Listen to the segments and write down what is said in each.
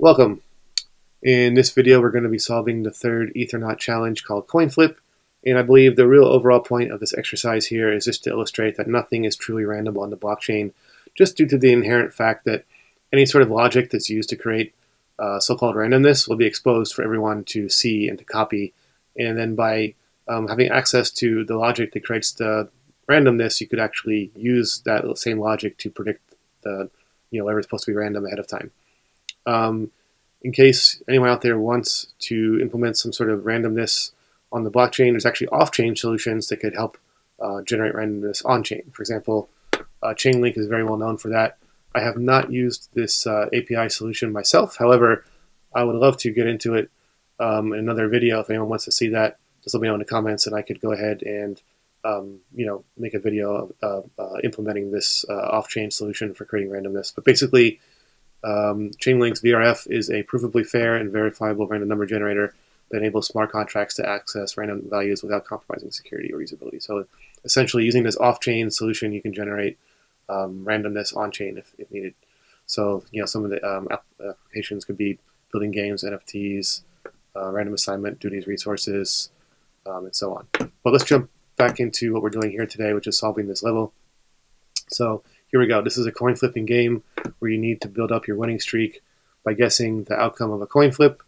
Welcome. In this video, we're going to be solving the third Ethernaut challenge called CoinFlip. And I believe the real overall point of this exercise here is just to illustrate that nothing is truly random on the blockchain, just due to the inherent fact that any sort of logic that's used to create so-called randomness will be exposed for everyone to see and to copy. And then by having access to the logic that creates the randomness, you could actually use that same logic to predict the whatever's supposed to be random ahead of time. In case anyone out there wants to implement some sort of randomness on the blockchain, there's actually off-chain solutions that could help generate randomness on-chain. For example, Chainlink is very well known for that. I have not used this API solution myself. However, I would love to get into it in another video. If anyone wants to see that, just let me know in the comments, and I could go ahead and make a video of implementing this off-chain solution for creating randomness. But basically, Chainlink's VRF is a provably fair and verifiable random number generator that enables smart contracts to access random values without compromising security or usability. So essentially, using this off-chain solution, you can generate randomness on-chain if needed. So some of the applications could be building games, NFTs, random assignment, duties, resources, and so on. But let's jump back into what we're doing here today, which is solving this level. So here we go. This is a coin flipping game where you need to build up your winning streak by guessing the outcome of a coin flip.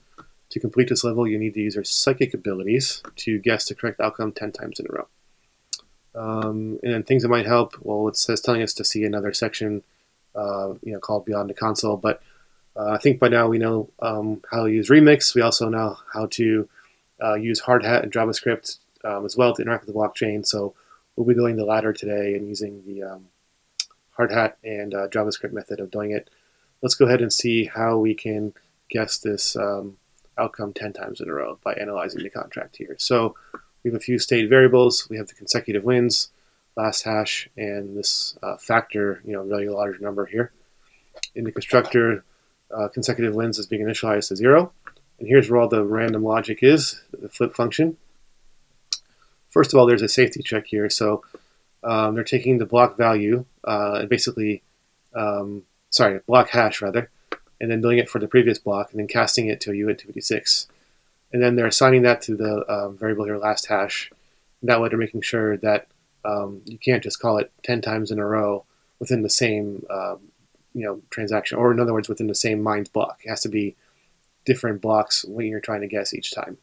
To complete this level, you need to use your psychic abilities to guess the correct outcome 10 times in a row. And then things that might help, well, it says telling us to see another section called Beyond the Console. But I think by now we know how to use Remix. We also know how to use Hardhat and JavaScript as well to interact with the blockchain. So we'll be doing the latter today and using the Hardhat and JavaScript method of doing it. Let's go ahead and see how we can guess this outcome 10 times in a row by analyzing the contract here. So we have a few state variables. We have the consecutive wins, last hash, and this factor, really large number here. In the constructor, consecutive wins is being initialized to 0. And here's where all the random logic is, the flip function. First of all, there's a safety check here. So they're taking the block value and basically, block hash rather, and then doing it for the previous block and then casting it to a uint256. And then they're assigning that to the variable here, last hash. And that way they're making sure that you can't just call it 10 times in a row within the same transaction, or in other words, within the same mined block. It has to be different blocks when you're trying to guess each time.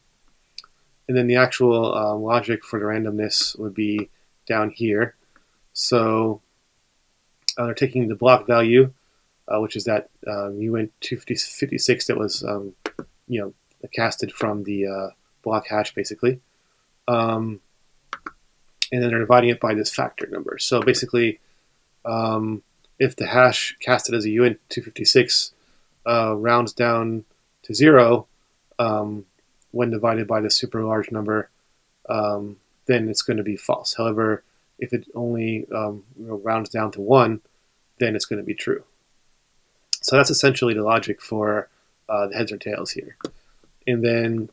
And then the actual logic for the randomness would be down here. So they're taking the block value, which is that uint256 that was casted from the block hash basically, and then they're dividing it by this factor number. So basically, if the hash casted as a uint256 rounds down to 0 when divided by the super large number, then it's going to be false. However, if it only rounds down to 1, then it's going to be true. So that's essentially the logic for the heads or tails here. And then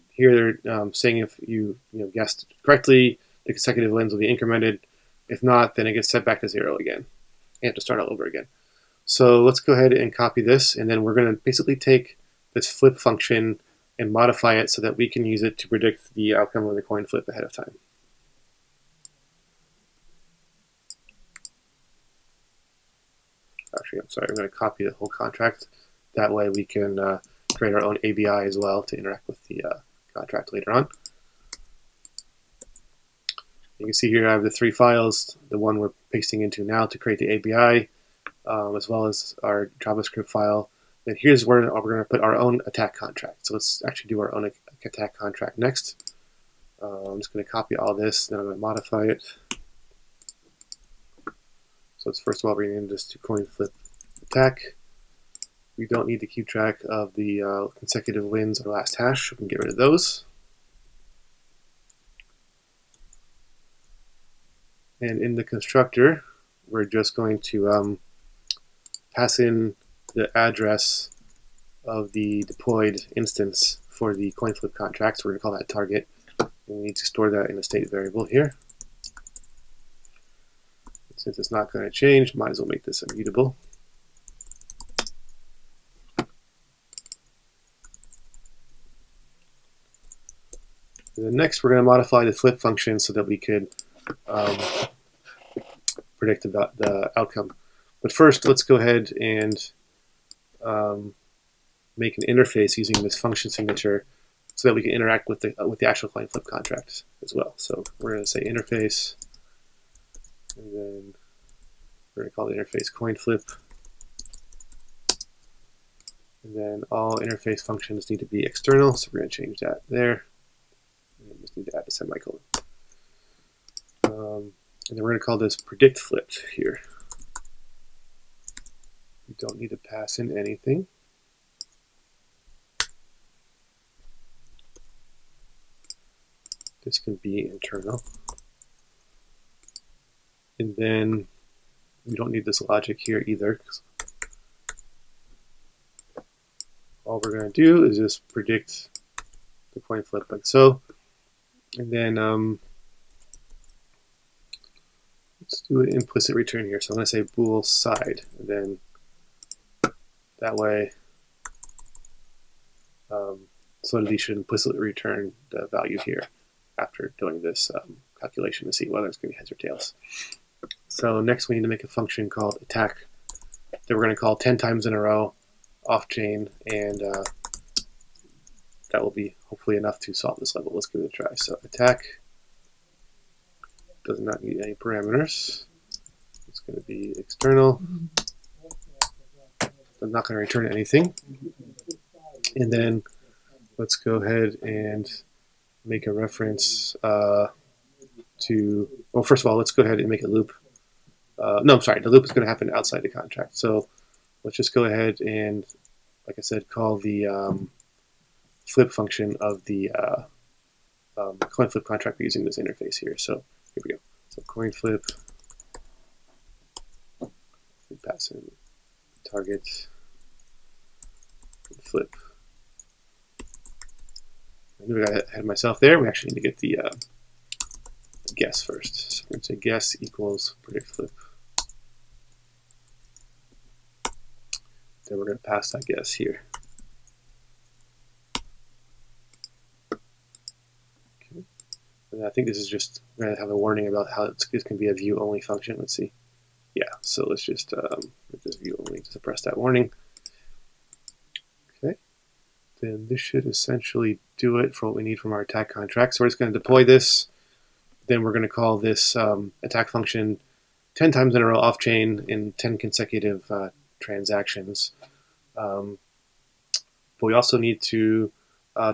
here they're saying if you guessed correctly, the consecutive wins will be incremented. If not, then it gets set back to 0 again. You have to start all over again. So let's go ahead and copy this, and then we're going to basically take this flip function and modify it so that we can use it to predict the outcome of the coin flip ahead of time. Actually, I'm sorry, I'm going to copy the whole contract. That way we can create our own ABI as well to interact with the contract later on. You can see here I have the 3 files, the one we're pasting into now to create the ABI, as well as our JavaScript file. And here's where we're going to put our own attack contract. So let's actually do our own attack contract next. I'm just going to copy all this, then I'm going to modify it. So it's first of all rename this to CoinFlip attack. We don't need to keep track of the consecutive wins or last hash. We can get rid of those. And in the constructor, we're just going to pass in the address of the deployed instance for the CoinFlip contract. So we're going to call that target. And we need to store that in a state variable here. Since it's not going to change, might as well make this immutable. And then next, we're going to modify the flip function so that we could predict the outcome. But first, let's go ahead and make an interface using this function signature so that we can interact with the actual CoinFlip contract as well. So we're going to say interface, and then we're going to call the interface CoinFlip. And then all interface functions need to be external, so we're going to change that there. And we just need to add a semicolon. And then we're going to call this predict flipped here. We don't need to pass in anything. This can be internal. And then we don't need this logic here either. All we're going to do is just predict the coin flip like so. And then let's do an implicit return here. So I'm going to say bool side. And then that way Solidity should implicitly return the value here after doing this calculation to see whether it's going to be heads or tails. So next we need to make a function called attack that we're going to call 10 times in a row off-chain, and that will be hopefully enough to solve this level. Let's give it a try. So attack does not need any parameters. It's going to be external. I'm not going to return anything. And then let's go ahead and make a reference to, well, first of all, let's go ahead and make a loop. No, I'm sorry, the loop is going to happen outside the contract. So let's just go ahead and, like I said, call the flip function of the coin flip contract using this interface here. So here we go. So coin flip, we pass in target, flip. I knew I got ahead of myself there. We actually need to get the guess first. So we're going to say guess equals predict flip. Then we're going to pass that guess here. Okay. And I think this is just, we're going to have a warning about how this can be a view only function. Let's see. Yeah, so let's just make this view only to suppress that warning. Okay. Then this should essentially do it for what we need from our attack contract. So we're just going to deploy this. Then we're going to call this attack function 10 times in a row off-chain in 10 consecutive transactions. But we also need to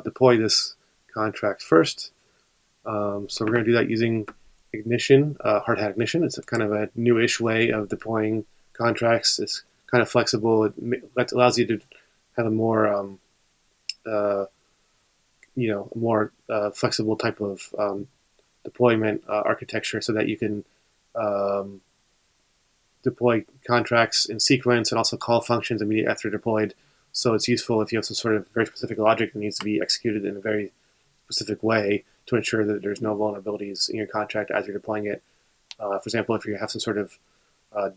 deploy this contract first. So we're going to do that using Ignition, Hardhat Ignition. It's a kind of a newish way of deploying contracts. It's kind of flexible. It allows you to have a more more flexible type of deployment architecture, so that you can deploy contracts in sequence and also call functions immediately after deployed. So it's useful if you have some sort of very specific logic that needs to be executed in a very specific way to ensure that there's no vulnerabilities in your contract as you're deploying it. For example, if you have some sort of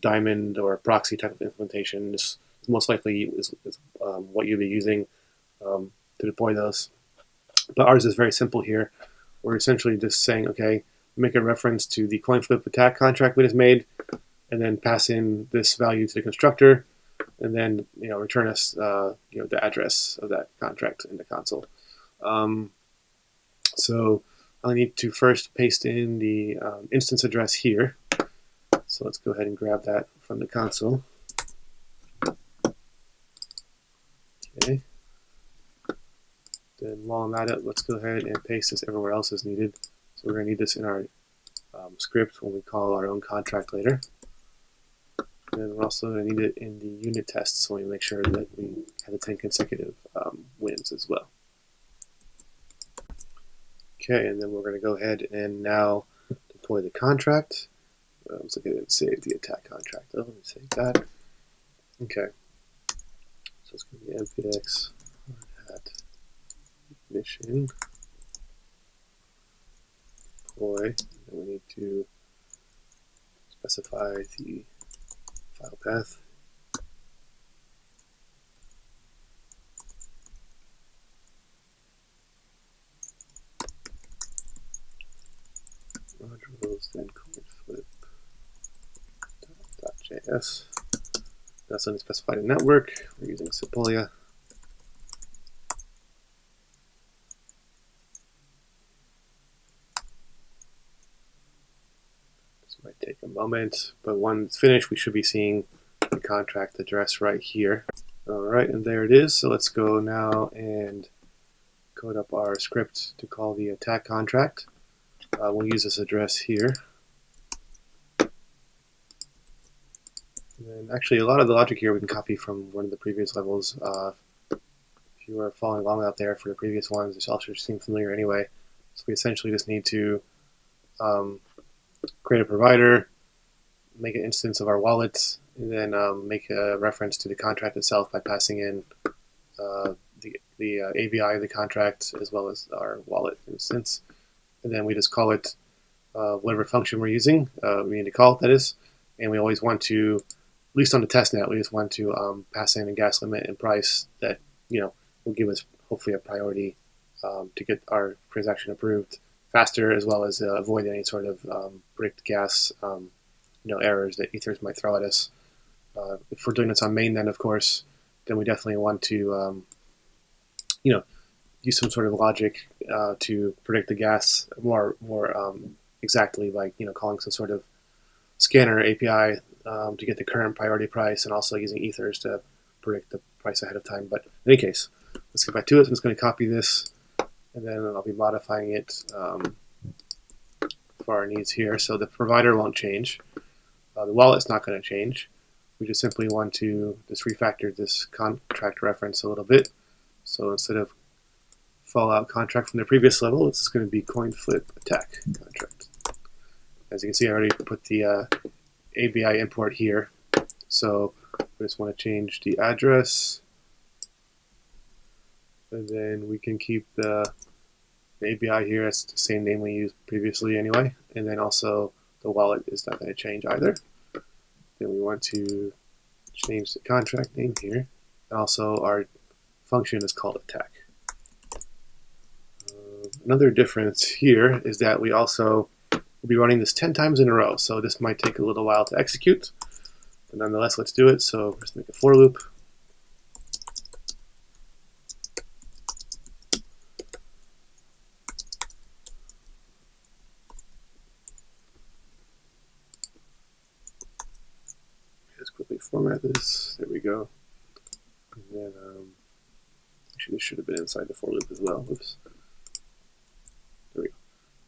diamond or proxy type of implementation, this most likely is what you'll be using to deploy those. But ours is very simple here. We're essentially just saying, okay, make a reference to the CoinFlip attack contract we just made, and then pass in this value to the constructor, and then return us the address of that contract in the console. So I need to first paste in the instance address here. So let's go ahead and grab that from the console. Okay. Then while I'm at it, let's go ahead and paste this everywhere else as needed. So we're going to need this in our script when we call our own contract later. And then we're also going to need it in the unit tests, so we make sure that we have the 10 consecutive wins as well. Okay, and then we're going to go ahead and now deploy the contract. Let's look at it and save the attack contract. Oh, let me save that. Okay. So it's going to be npx hardhat ignition deploy. And then we need to specify the file path. then CoinFlip.js. That's only specified a network. We're using Sepolia. This might take a moment, but when it's finished, we should be seeing the contract address right here. All right, and there it is. So let's go now and code up our script to call the attack contract. We'll use this address here. And actually, a lot of the logic here we can copy from one of the previous levels. If you were following along out there for the previous ones, this all should seem familiar anyway. So we essentially just need to create a provider, make an instance of our wallet, and then make a reference to the contract itself by passing in the ABI of the contract as well as our wallet instance. And then we just call it whatever function we're using. We need to call it, that is. And we always want to, at least on the testnet, we just want to pass in a gas limit and price that will give us hopefully a priority to get our transaction approved faster, as well as avoid any sort of bricked gas errors that Ethers might throw at us. If we're doing this on main, then of course, then we definitely want to use some sort of logic to predict the gas more exactly, like calling some sort of scanner API to get the current priority price, and also using Ethers to predict the price ahead of time. But in any case, let's get back to it. I'm just going to copy this, and then I'll be modifying it for our needs here. So the provider won't change. The wallet's not going to change. We just simply want to just refactor this contract reference a little bit. So instead of Fallout contract from the previous level, it's going to be CoinFlip attack contract. As you can see, I already put the ABI import here. So we just want to change the address, and then we can keep the ABI here. It's the same name we used previously anyway. And then also the wallet is not going to change either. Then we want to change the contract name here. And also our function is called attack. Another difference here is that we also will be running this 10 times in a row. So this might take a little while to execute, but nonetheless, let's do it. So let's make a for loop. Just quickly format this. There we go. And then actually this should have been inside the for loop as well. Oops. There we go.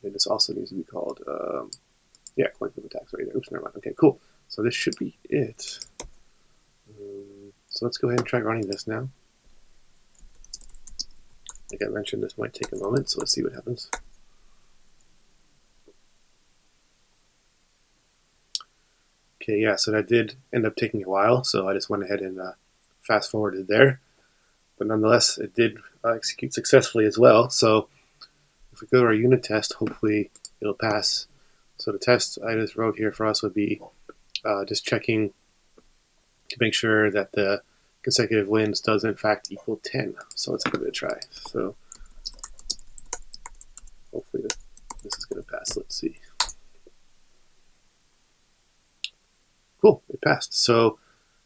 And this also needs to be called, CoinFlip attacks right there. Oops, never mind. Okay, cool. So this should be it. So let's go ahead and try running this now. Like I mentioned, this might take a moment, so let's see what happens. Okay, yeah, so that did end up taking a while, so I just went ahead and fast forwarded there. But nonetheless, it did execute successfully as well. So if we go to our unit test, hopefully it'll pass. So the test I just wrote here for us would be just checking to make sure that the consecutive wins does in fact equal 10. So let's give it a try. So hopefully this is going to pass. Let's see. Cool, it passed. So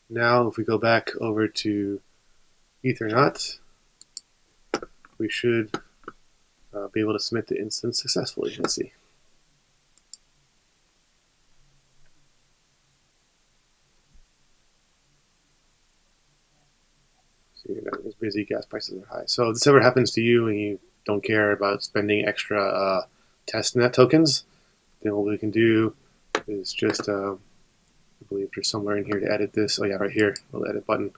now if we go back over to Ethernaut, we should be able to submit the instance successfully. Let's see. So you're not as busy, gas prices are high. So if this ever happens to you and you don't care about spending extra testnet tokens, then what we can do is just, I believe there's somewhere in here to edit this. Oh yeah, right here, little edit button.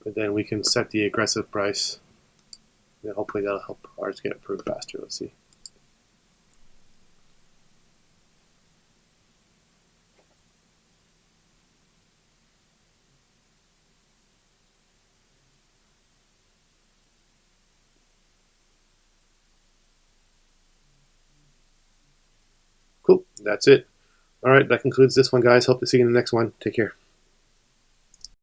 And then we can set the aggressive price. And hopefully that'll help ours get approved faster. Let's see. Cool, that's it. All right, that concludes this one, guys. Hope to see you in the next one. Take care.